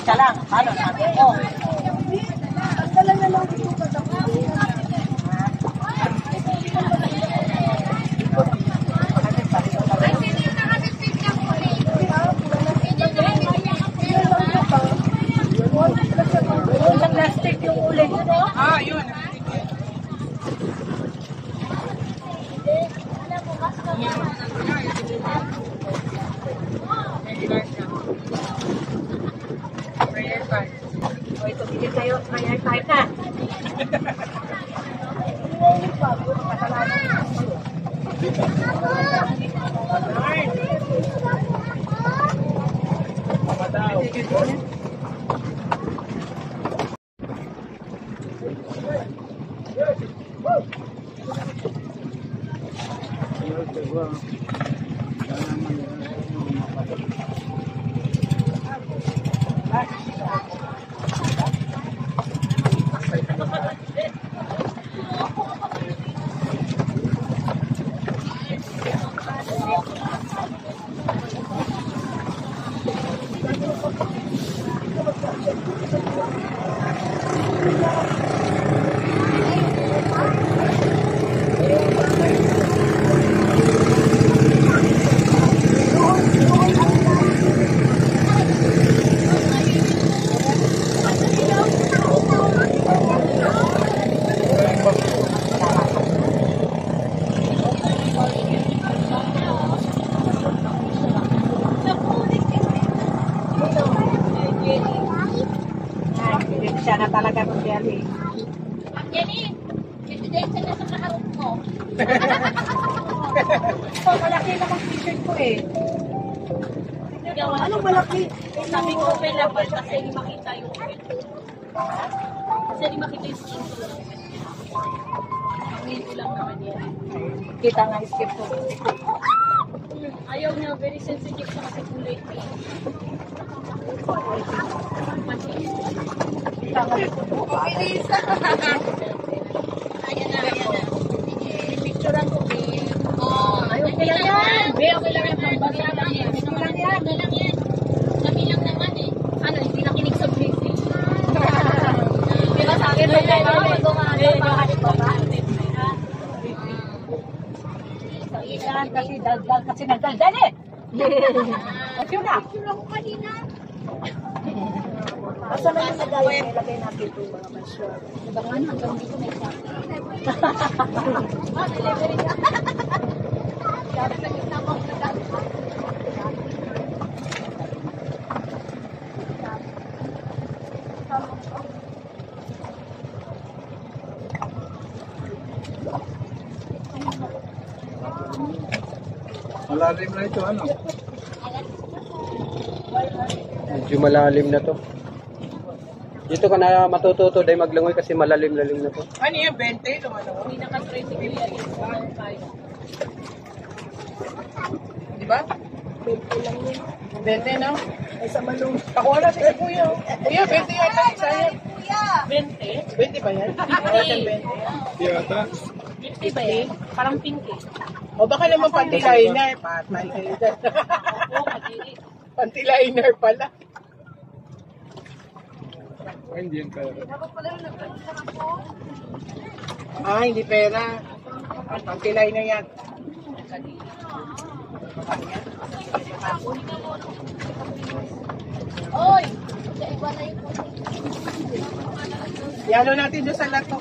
Isa lang. Ano sabi ko? Dala na lang dito ka sa plastic yung ulit. Ah, yun. O, ito, bigyan kayo. Prayer card na. Siya na talaga kung Jenny. Jenny, evidensya na sa kaharap mo. Oh, malaki naman t-shirt ko eh. Anong malaki? Sabi ko, open lang pa kasi hindi makita yung open. Kasi hindi makita yung skin ko. Ang ito lang naman yan. Kita nga skip ko. Ayaw niya, very sensitive sa kasi kulay. Kita nga. Ayan na, ayan na. Picturean ko, babe. Ay, okay lang yan. Babe, okay lang yan. Pambagay lang yan. Okay lang yan. Sabi lang naman eh. Ano, hindi nakinig sa briefing. Diba sa akin, may kaya naman Ilan kasi daldal kasi nagdaldal eh. Okay na. Picture ako kanina. Basta na yung nagaya, ilagay natin ito mga masyur. Diba nga, hanggang dito may sabi. Delivery ka. Sabi sa gitna mo, Malalim na ito, ano? Medyo malalim na to. Dito ka na matututo dahil maglangoy kasi malalim-lalim na to. Ano yung 20? hindi nakatry si Kuya is 1.5. Di ba? 20 no? Ay sa malung. Pakuha natin si Kuya. Kuya, 20 yata isa yan. 20? 20 ba yan? Yata. 50 ba yan? Parang pink eh. O baka naman panty-liner. Panty-liner. Oo, mag-iit. Panty-liner pala. Ay, hindi yan pala. Ah, hindi pera. Panty-liner yan. Oy! Iba na yung Yalo natin doon sa lato.